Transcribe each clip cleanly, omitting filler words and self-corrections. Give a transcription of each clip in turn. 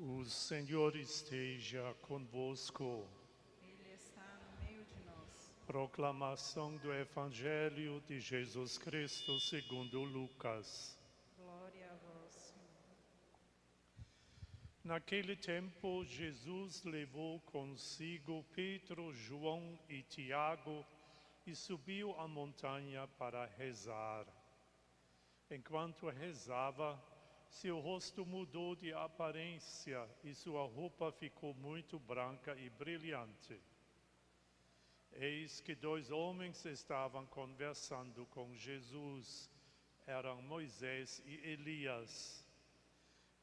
O Senhor esteja convosco. Ele está no meio de nós. Proclamação do Evangelho de Jesus Cristo segundo Lucas. Glória a vós, Senhor. Naquele tempo, Jesus levou consigo Pedro, João e Tiago e subiu a montanha para rezar. Enquanto rezava, seu rosto mudou de aparência e sua roupa ficou muito branca e brilhante. Eis que dois homens estavam conversando com Jesus. Eram Moisés e Elias.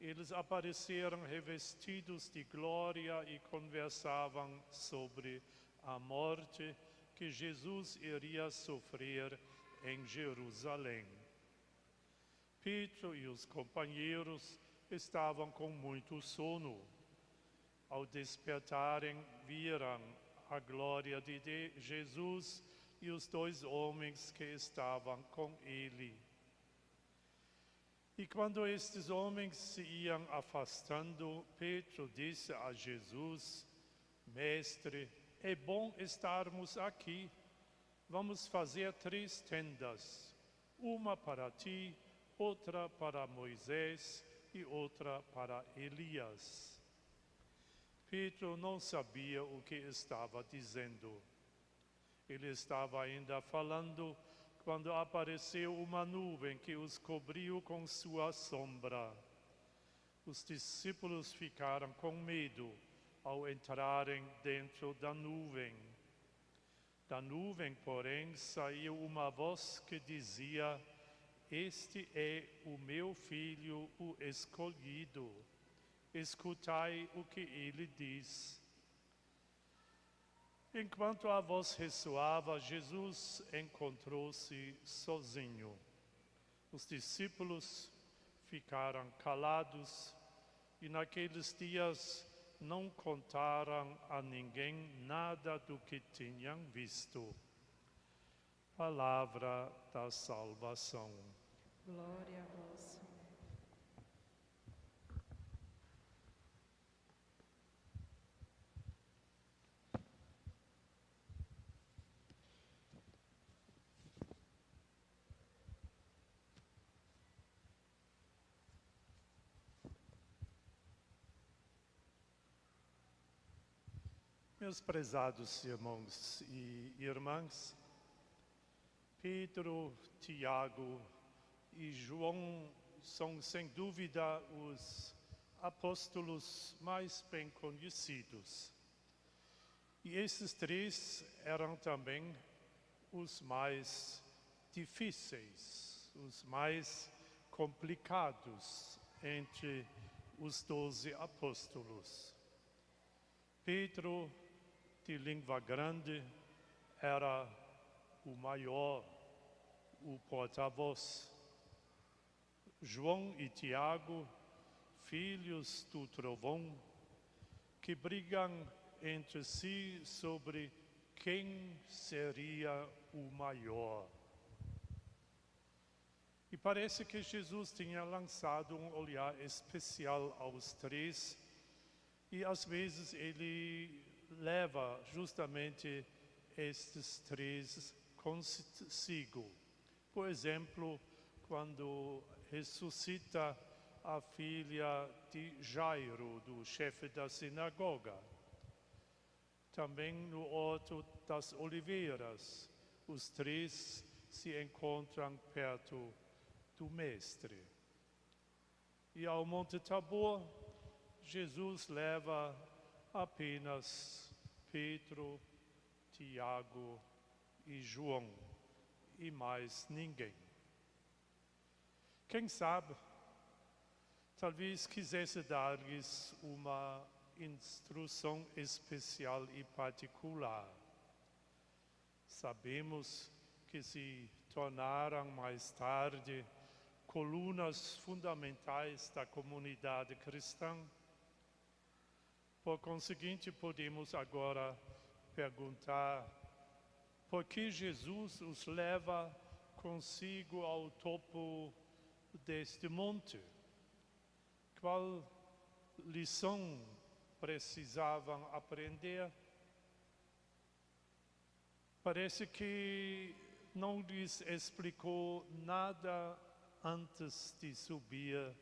Eles apareceram revestidos de glória e conversavam sobre a morte que Jesus iria sofrer em Jerusalém. Pedro e os companheiros estavam com muito sono. Ao despertarem, viram a glória de Jesus e os dois homens que estavam com ele. E quando estes homens se iam afastando, Pedro disse a Jesus: Mestre, é bom estarmos aqui. Vamos fazer 3 tendas, uma para ti, outra para Moisés e outra para Elias. Pedro não sabia o que estava dizendo. Ele estava ainda falando quando apareceu uma nuvem que os cobriu com sua sombra. Os discípulos ficaram com medo ao entrarem dentro da nuvem. Da nuvem, porém, saiu uma voz que dizia: Este é o meu filho, o escolhido. Escutai o que ele diz. Enquanto a voz ressoava, Jesus encontrou-se sozinho. Os discípulos ficaram calados e naqueles dias não contaram a ninguém nada do que tinham visto. Palavra da salvação. Glória a vós, Senhor. Meus prezados irmãos e irmãs, Pedro, Tiago e João são sem dúvida os apóstolos mais bem conhecidos. E esses 3 eram também os mais difíceis, os mais complicados entre os 12 apóstolos. Pedro, de língua grande, era o maior, o porta-voz. João e Tiago, filhos do trovão, que brigam entre si sobre quem seria o maior. E parece que Jesus tinha lançado um olhar especial aos 3, e às vezes ele leva justamente estes 3 consigo. Por exemplo, quando ressuscita a filha de Jairo, do chefe da sinagoga. Também no Horto das Oliveiras, os 3 se encontram perto do Mestre. E ao Monte Tabor, Jesus leva apenas Pedro, Tiago e João, e mais ninguém. Quem sabe, talvez quisesse dar-lhes uma instrução especial e particular. Sabemos que se tornaram mais tarde colunas fundamentais da comunidade cristã. Por conseguinte, podemos agora perguntar: por que Jesus os leva consigo ao topo deste monte? Qual lição precisavam aprender? Parece que não lhes explicou nada antes de subir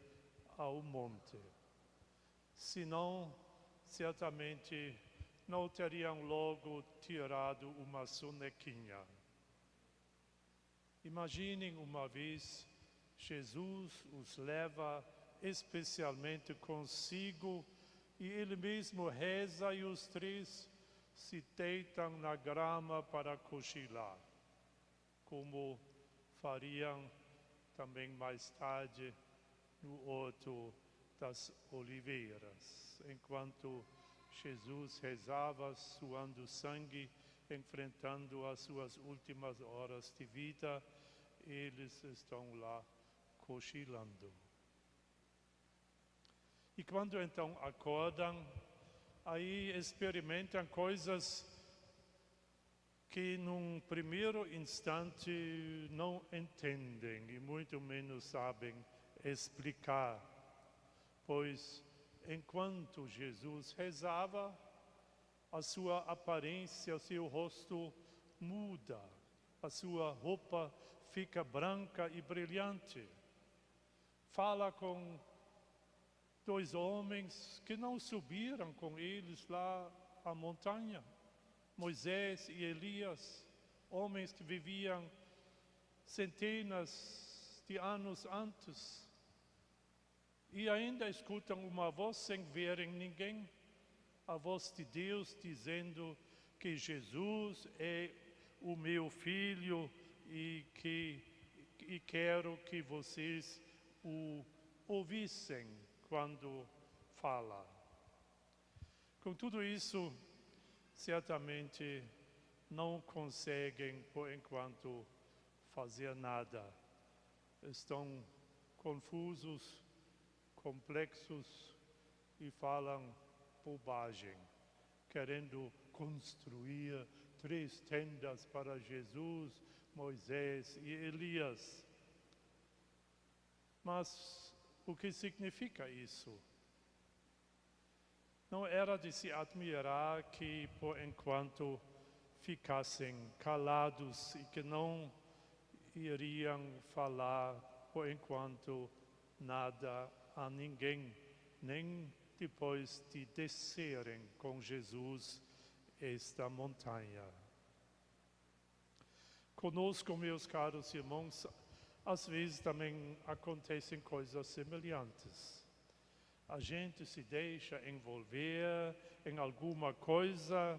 ao monte. Senão, certamente, não teriam logo tirado uma sonequinha. Imaginem uma vez, Jesus os leva especialmente consigo e ele mesmo reza e os três se deitam na grama para cochilar, como fariam também mais tarde no Horto das Oliveiras, enquanto Jesus rezava, suando sangue, enfrentando as suas últimas horas de vida, eles estão lá cochilando. E quando então acordam, aí experimentam coisas que num primeiro instante não entendem e muito menos sabem explicar, pois enquanto Jesus rezava, a sua aparência, o seu rosto muda, a sua roupa fica branca e brilhante. Fala com dois homens que não subiram com eles lá à montanha, Moisés e Elias, homens que viviam centenas de anos antes, e ainda escutam uma voz sem verem ninguém, a voz de Deus dizendo que Jesus é o meu filho e quero que vocês o ouvissem quando fala. Com tudo isso, certamente não conseguem, por enquanto, fazer nada. Estão confusos, complexos e falam bobagem, querendo construir 3 tendas para Jesus, Moisés e Elias. Mas o que significa isso? Não era de se admirar que, por enquanto, ficassem calados e que não iriam falar, por enquanto, nada a ninguém, nem depois de descerem com Jesus esta montanha. Conosco, meus caros irmãos, às vezes também acontecem coisas semelhantes. A gente se deixa envolver em alguma coisa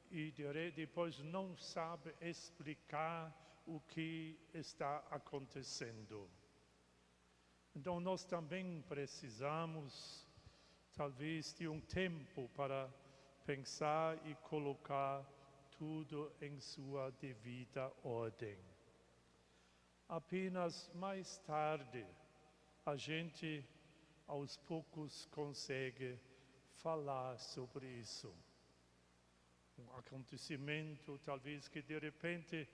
e depois não sabe explicar o que está acontecendo. Então nós também precisamos, talvez, de um tempo para pensar e colocar tudo em sua devida ordem. Apenas mais tarde a gente aos poucos consegue falar sobre isso. Um acontecimento talvez que de repente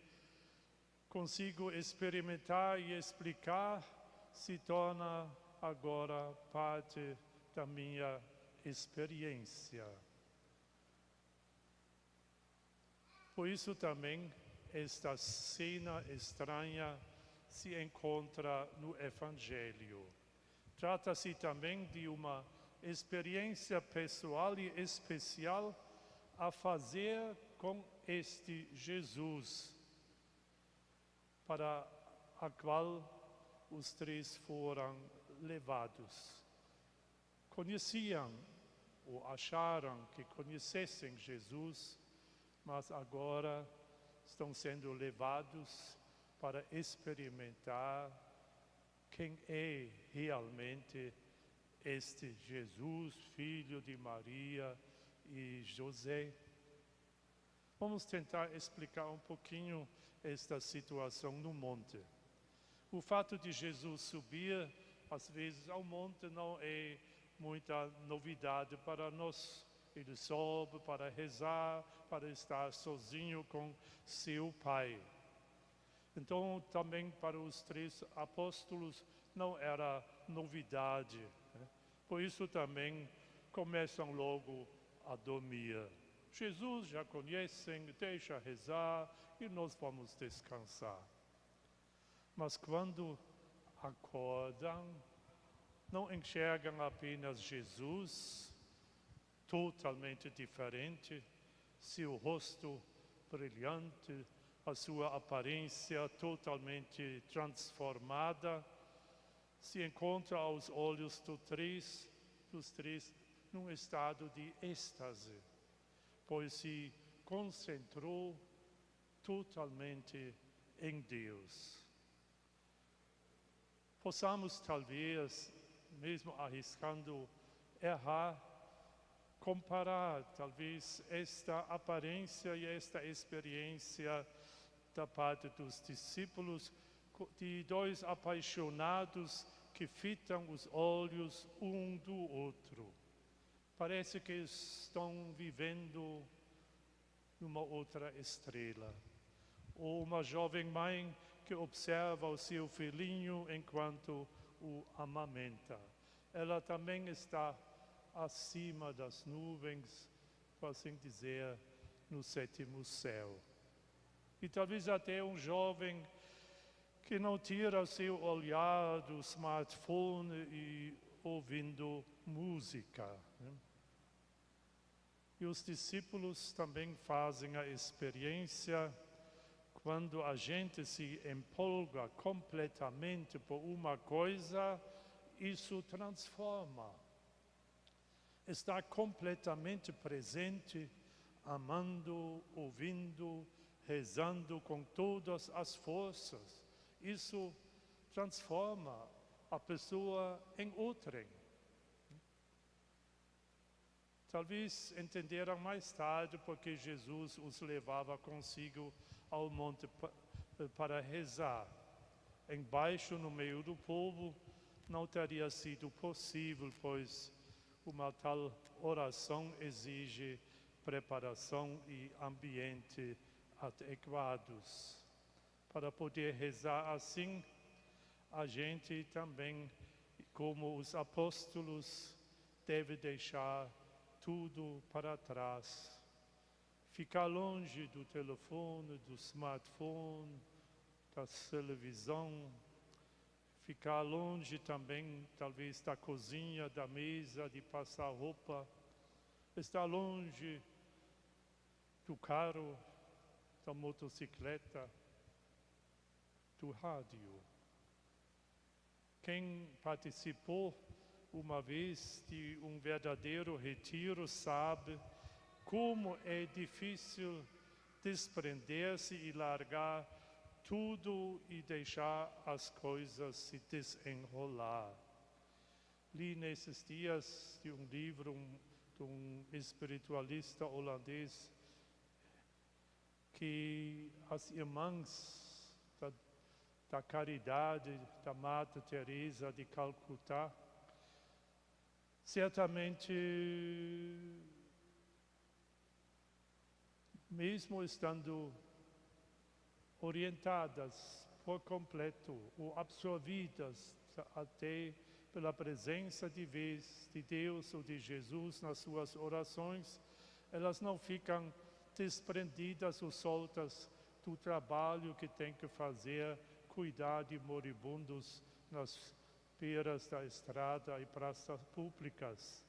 consigo experimentar e explicar se torna agora parte da minha experiência. Por isso também esta cena estranha se encontra no Evangelho. Trata-se também de uma experiência pessoal e especial a fazer com este Jesus, para a qual os três foram levados. Conheciam ou acharam que conhecessem Jesus, mas agora estão sendo levados para experimentar quem é realmente este Jesus, filho de Maria e José. Vamos tentar explicar um pouquinho esta situação no monte. O fato de Jesus subir, às vezes, ao monte não é muita novidade para nós. Ele sobe para rezar, para estar sozinho com seu Pai. Então, também para os 3 apóstolos não era novidade, né? Por isso também começam logo a dormir. Jesus já conhecem, deixa rezar e nós vamos descansar. Mas quando acordam, não enxergam apenas Jesus, totalmente diferente, seu rosto brilhante, a sua aparência totalmente transformada, se encontra aos olhos dos três num estado de êxtase, pois se concentrou totalmente em Deus. Possamos talvez, mesmo arriscando errar, comparar talvez esta aparência e esta experiência da parte dos discípulos de dois apaixonados que fitam os olhos um do outro. Parece que estão vivendo numa outra estrela. Ou uma jovem mãe que observa o seu filhinho enquanto o amamenta. Ela também está acima das nuvens, por assim dizer, no sétimo céu. E talvez até um jovem que não tira seu olhar do smartphone e ouvindo música, né? E os discípulos também fazem a experiência, quando a gente se empolga completamente por uma coisa, isso transforma. Está completamente presente, amando, ouvindo, rezando com todas as forças. Isso transforma a pessoa em outrem. Talvez entenderam mais tarde porque Jesus os levava consigo ao monte para rezar. Embaixo, no meio do povo, não teria sido possível, pois uma tal oração exige preparação e ambiente adequados. Para poder rezar assim, a gente também, como os apóstolos, deve deixar tudo para trás. Ficar longe do telefone, do smartphone, da televisão. Ficar longe também, talvez, da cozinha, da mesa, de passar roupa. Estar longe do carro, da motocicleta, do rádio. Quem participou uma vez de um verdadeiro retiro sabe como é difícil desprender-se e largar tudo e deixar as coisas se desenrolar. Li nesses dias de um livro de um espiritualista holandês que as irmãs da caridade da Madre Teresa de Calcutá certamente, mesmo estando orientadas por completo ou absorvidas até pela presença de Deus ou de Jesus nas suas orações, elas não ficam desprendidas ou soltas do trabalho que tem que fazer, cuidar de moribundos nas beiras da estrada e praças públicas.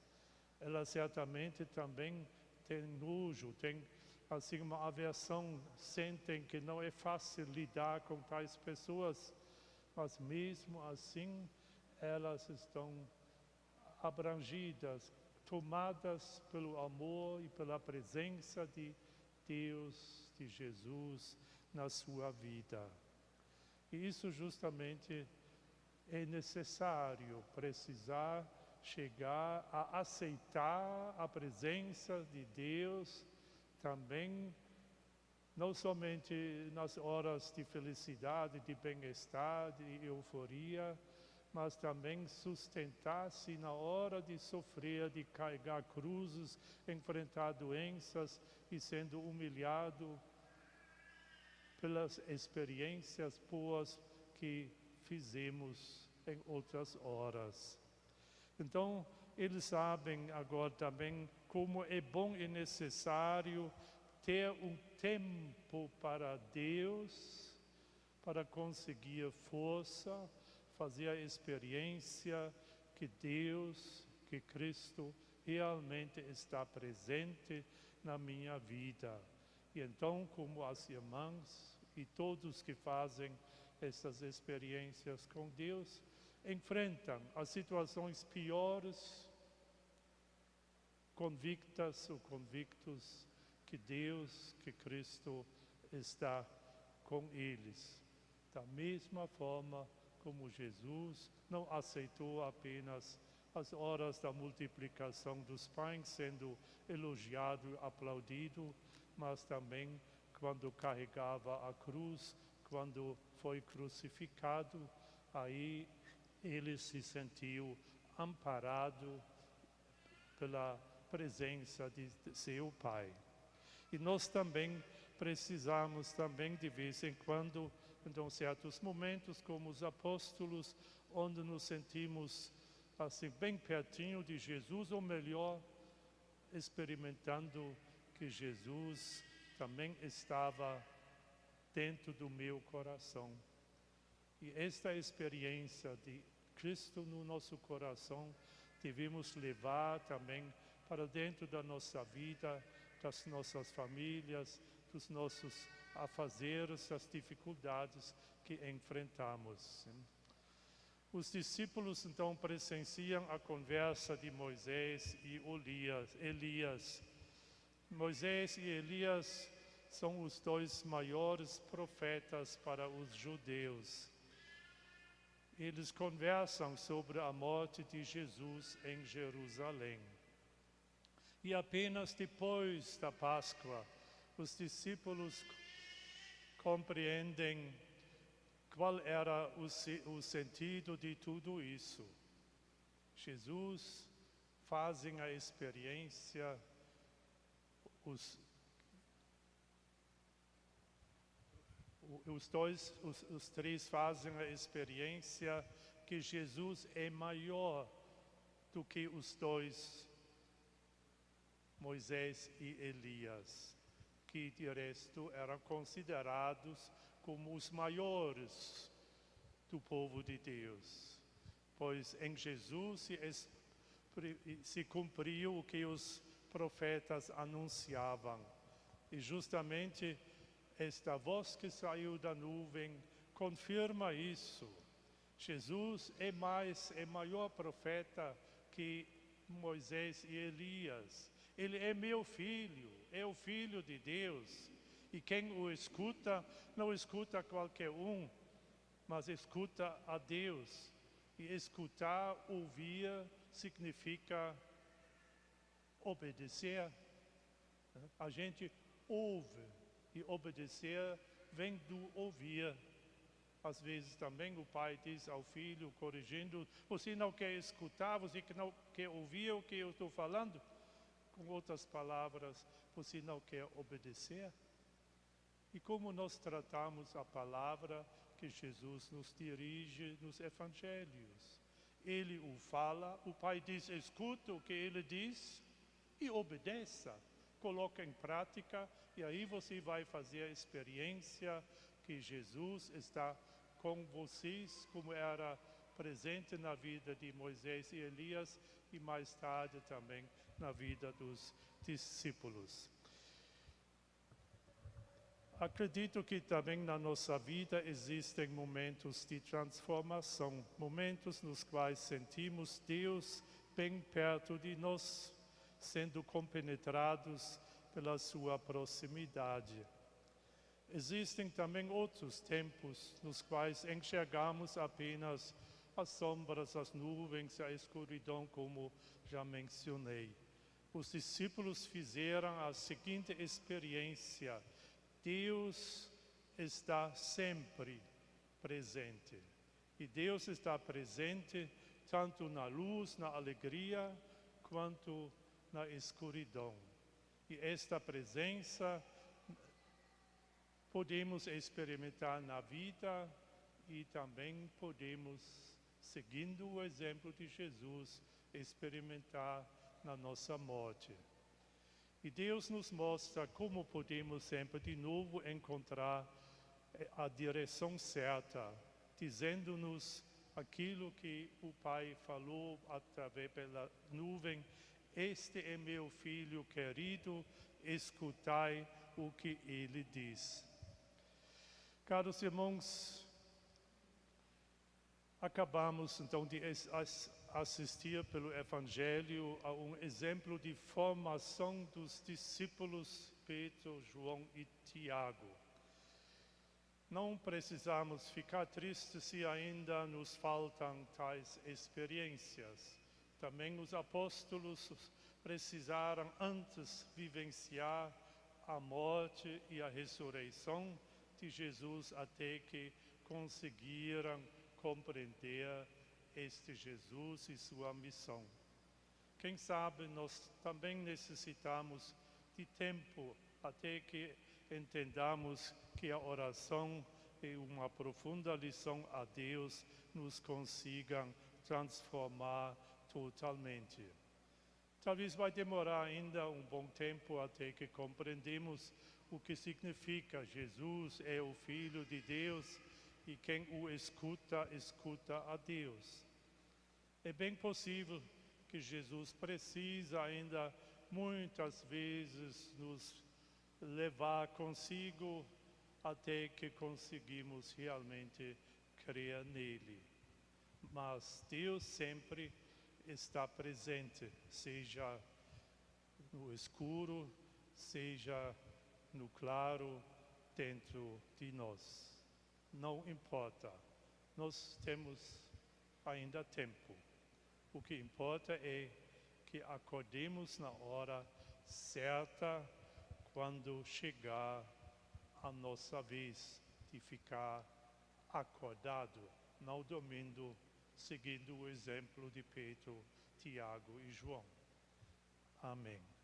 Elas certamente também têm nojo, têm assim uma aversão, sentem que não é fácil lidar com tais pessoas, mas mesmo assim elas estão abrangidas, tomadas pelo amor e pela presença de Deus, de Jesus na sua vida. E isso justamente é necessário, precisar chegar a aceitar a presença de Deus também, não somente nas horas de felicidade, de bem-estar, de euforia, mas também sustentar-se na hora de sofrer, de carregar cruzes, enfrentar doenças e sendo humilhado pelas experiências boas que fizemos em outras horas. Então, eles sabem agora também como é bom e necessário ter um tempo para Deus, para conseguir força, fazer a experiência que Deus, que Cristo realmente está presente na minha vida. E então, como as irmãs e todos que fazem essas experiências com Deus, enfrentam as situações piores, convictas ou convictos que Deus, que Cristo está com eles. Da mesma forma como Jesus não aceitou apenas as horas da multiplicação dos pães sendo elogiado, aplaudido, mas também quando carregava a cruz, quando foi crucificado, aí ele se sentiu amparado pela presença de seu Pai. E nós também precisamos também de vez em quando, em certos momentos como os apóstolos, onde nos sentimos assim bem pertinho de Jesus, ou melhor, experimentando que Jesus também estava dentro do meu coração. E esta experiência de Cristo no nosso coração devemos levar também para dentro da nossa vida, das nossas famílias, dos nossos afazeres, das dificuldades que enfrentamos. Os discípulos então presenciam a conversa de Moisés e Elias. Moisés e Elias são os dois maiores profetas para os judeus. Eles conversam sobre a morte de Jesus em Jerusalém. E apenas depois da Páscoa, os discípulos compreendem qual era o sentido de tudo isso. Jesus fazem a experiência, os três fazem a experiência que Jesus é maior do que os dois, Moisés e Elias, que de resto eram considerados como os maiores do povo de Deus. Pois em Jesus se cumpriu o que os profetas anunciavam. E justamente esta voz que saiu da nuvem confirma isso. Jesus é maior profeta que Moisés e Elias. Ele é meu filho, é o Filho de Deus. E quem o escuta, não escuta qualquer um, mas escuta a Deus. E escutar, ouvir, significa obedecer. A gente ouve, e obedecer vem do ouvir. Às vezes também o pai diz ao filho, corrigindo, você não quer escutar, você não quer ouvir o que eu estou falando? Com outras palavras, você não quer obedecer? E como nós tratamos a palavra que Jesus nos dirige nos evangelhos? Ele o fala, o pai diz, escuta o que ele diz e obedeça. Coloca em prática e aí você vai fazer a experiência que Jesus está com vocês, como era presente na vida de Moisés e Elias e mais tarde também na vida dos discípulos. Acredito que também na nossa vida existem momentos de transformação, momentos nos quais sentimos Deus bem perto de nós, sendo compenetrados pela sua proximidade. Existem também outros tempos nos quais enxergamos apenas as sombras, as nuvens, a escuridão, como já mencionei. Os discípulos fizeram a seguinte experiência: Deus está sempre presente. E Deus está presente tanto na luz, na alegria, quanto na escuridão. E esta presença podemos experimentar na vida e também podemos, seguindo o exemplo de Jesus, experimentar na nossa morte. E Deus nos mostra como podemos sempre de novo encontrar a direção certa, dizendo-nos aquilo que o Pai falou através pela nuvem: este é meu filho querido, escutai o que ele diz. Caros irmãos, acabamos então de assistir pelo Evangelho a um exemplo de formação dos discípulos Pedro, João e Tiago. Não precisamos ficar tristes se ainda nos faltam tais experiências. Também os apóstolos precisaram antes vivenciar a morte e a ressurreição de Jesus até que conseguiram compreender este Jesus e sua missão. Quem sabe nós também necessitamos de tempo até que entendamos que a oração e uma profunda lição a Deus nos consigam transformar totalmente. Talvez vai demorar ainda um bom tempo até que compreendemos o que significa Jesus é o Filho de Deus e quem o escuta, escuta a Deus. É bem possível que Jesus precisa ainda muitas vezes nos levar consigo até que conseguimos realmente crer nele. Mas Deus sempre está presente, seja no escuro, seja no claro, dentro de nós. Não importa, nós temos ainda tempo. O que importa é que acordemos na hora certa, quando chegar a nossa vez de ficar acordado, não dormindo, seguindo o exemplo de Pedro, Tiago e João. Amém.